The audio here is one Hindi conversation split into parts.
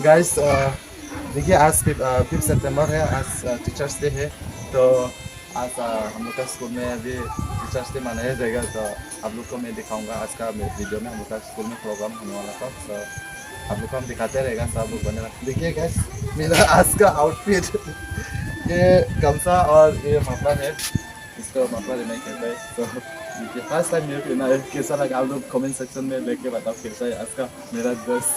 गाइस देखिए आज 5 सितंबर है। आज टीचर्स डे है। तो आज हम लोग का स्कूल में अभी टीचर्स डे मनाया जाएगा। तो आप लोग को मैं दिखाऊंगा आज का वीडियो में। हम लोग का स्कूल में प्रोग्राम होने वाला था। तो आप लोग को हम दिखाते रहेगा। सब लोग बने देखिए गाइस मेरा आज का आउटफिट ये गमछा और ये मफलर है। इसको मफलर नहीं कहते हैं। तो देखिए फर्स्ट टाइम मेरे पहना है। कैसा लगा आप लोग कमेंट सेक्शन में लेके बताओ कैसा है आज का मेरा ड्रेस।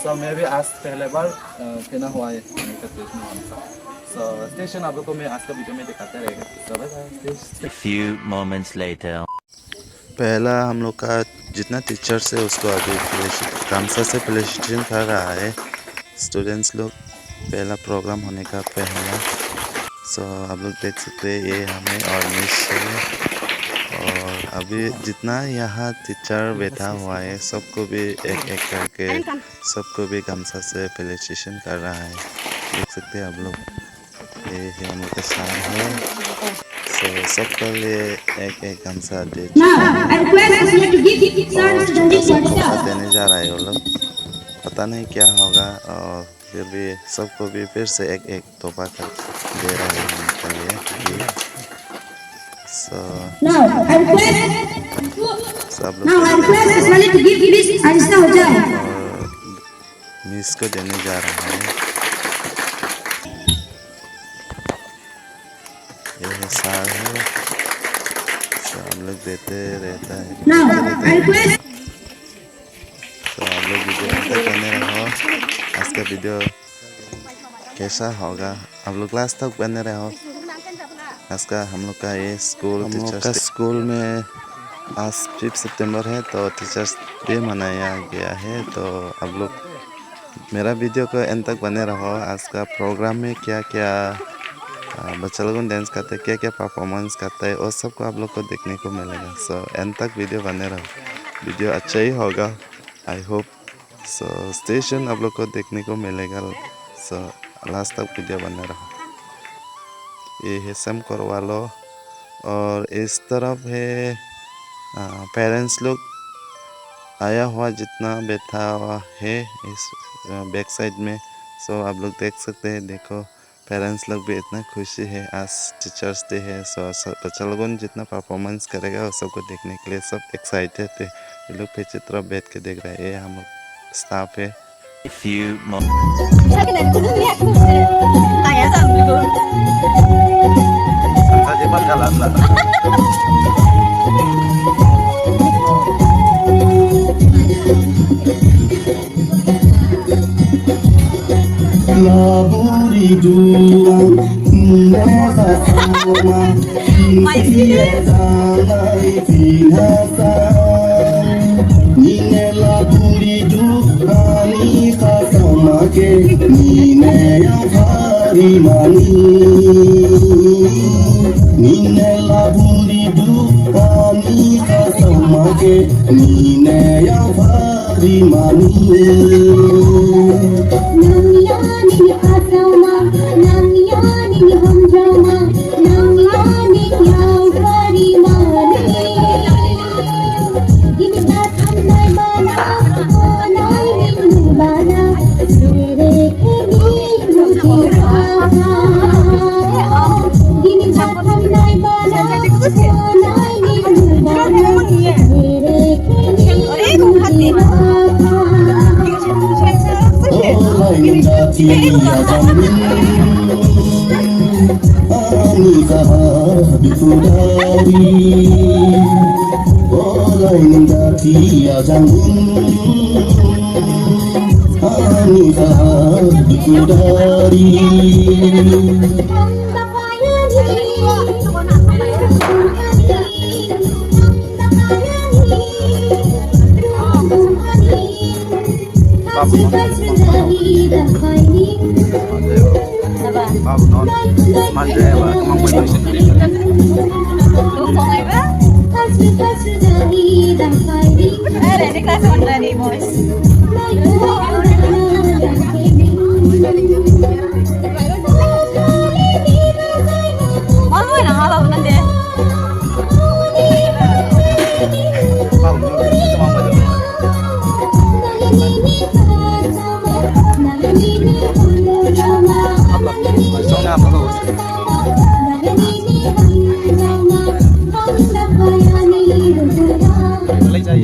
सो मैं भी आज पहले बार पहना हुआ है मेरा ड्रेस में गमछा। सो स्टेशन आप लोग को मैं आज का वीडियो में दिखाते रहेगा। So bye bye. A few moments later. पहला हम लोग का जितना टीचर्स है उसको अभी गमछा से प्लेसिटेशन कर रहा है स्टूडेंट्स लोग। पहला प्रोग्राम होने का पहला। सो आप लोग देख सकते हैं ये हमें और मिस है। और अभी जितना यहाँ टीचर बैठा हुआ है सबको भी एक एक करके सबको भी गमछा से प्लेसिटेशन कर रहा है। देख सकते हैं आप लोग। ये हम लोग का शान है। सो सबके लिए एक एक गमछा दे देने जा रहा है वो लोग। पता नहीं क्या होगा और फिर भी सबको भी फिर से एक एक तोहफा दे रहा है उनके लिए। सब लोग मिस को देने जा रहा है। यह सार है। सब लोग देते रहता है। तो आप लोग वीडियो तक बने रहो। आज का वीडियो कैसा होगा आप लोग लास्ट तक बने रहो। आज का हम लोग का ये स्कूल का स्कूल में आज 5 सितंबर है तो टीचर्स डे मनाया गया है। तो आप लोग मेरा वीडियो को एंड तक बने रहो। आज का प्रोग्राम में क्या क्या बच्चा लोग डांस करते हैं, क्या क्या परफॉर्मेंस करता है, और सबको आप लोग को देखने को मिलेगा। सो एंड तक वीडियो बने रहो। वीडियो अच्छा ही होगा आई होप। सो स्टेशन आप लोग को देखने को मिलेगा। सो लास्ट तक वीडियो बने रहो। ये है सम करवा लो। और इस तरफ है पेरेंट्स लोग आया हुआ जितना बैठा हुआ है इस बैक साइड में। सो आप लोग देख सकते हैं। देखो पेरेंट्स लोग भी इतना खुशी है आज टीचर्स डे है। सो बच्चा लोगों ने जितना परफॉर्मेंस करेगा वो सबको देखने के लिए सब एक्साइटेड थे। ये लोग पीछे तरफ बैठ के देख रहे हैं। ये हम लोग स्टाफ है। A few moments.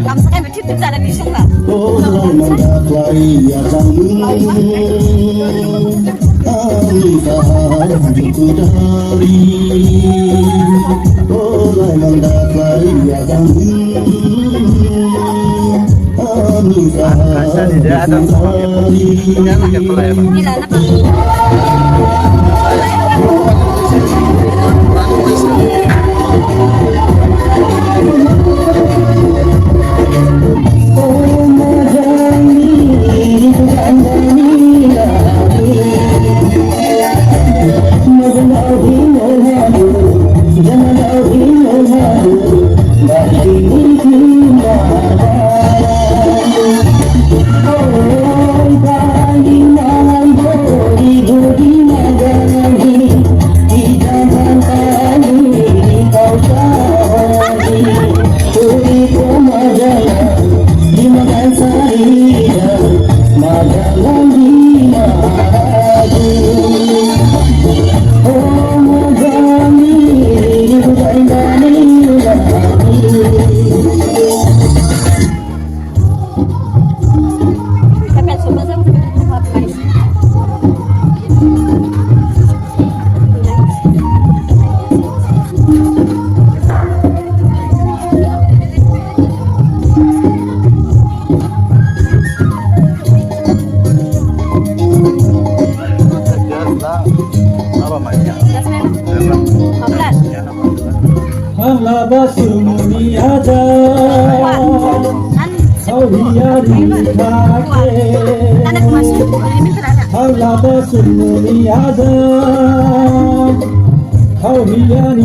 Kamu sakay berarti bisa ada di sana. Tidak ada. Basumuni aja, kau hiari Hala basumuni aja, kau hiari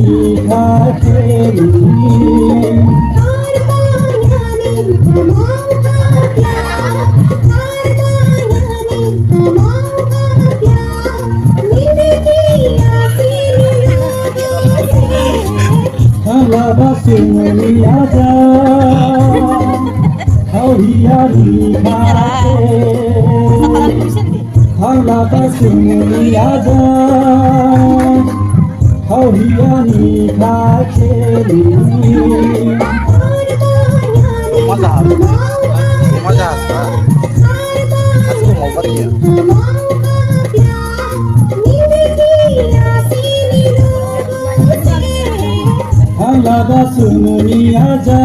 Hala basumuni aja, kau hiari Hala basumuni aja, kau hiari Hala basumuni aja.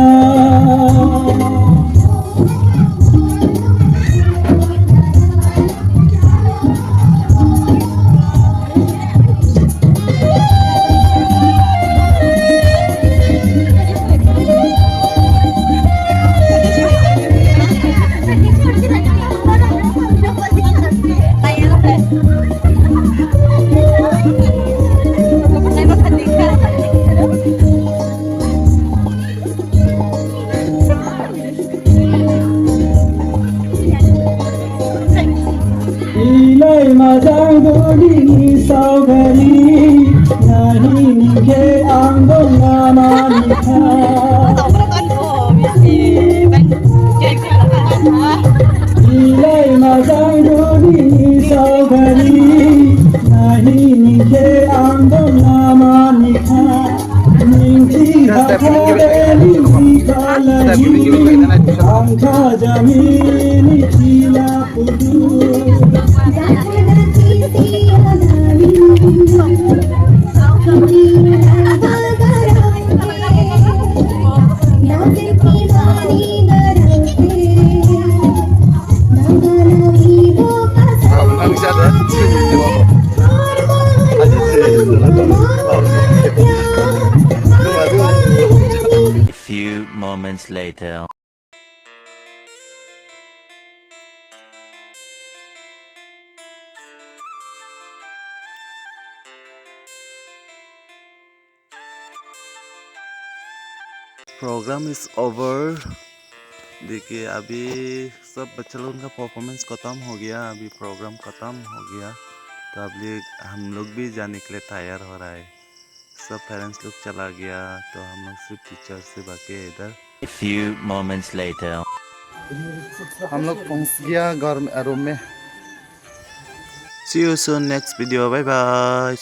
Ilai majang doli saugari, nahi nike angdong amanika. Ilai majang doli saugari, nahi nike angdong amanika. Ningki hakare ningka lagi, angka jamini chila pudu. A few moments later. Programme is over. देखिए अभी सब बच्चे लोगों का परफॉर्मेंस ख़त्म हो गया, अभी प्रोग्राम ख़त्म हो गया, तो अभी हम लोग भी जाने के लिए तैयार हो रहा है। सब पेरेंट्स लोग चला गया, तो हम लोग सिर्फ टीचर से बाकी है इधर। A few moments later. हम लोग पहुंच गया घर में, रूम में। See you soon next video. Bye bye.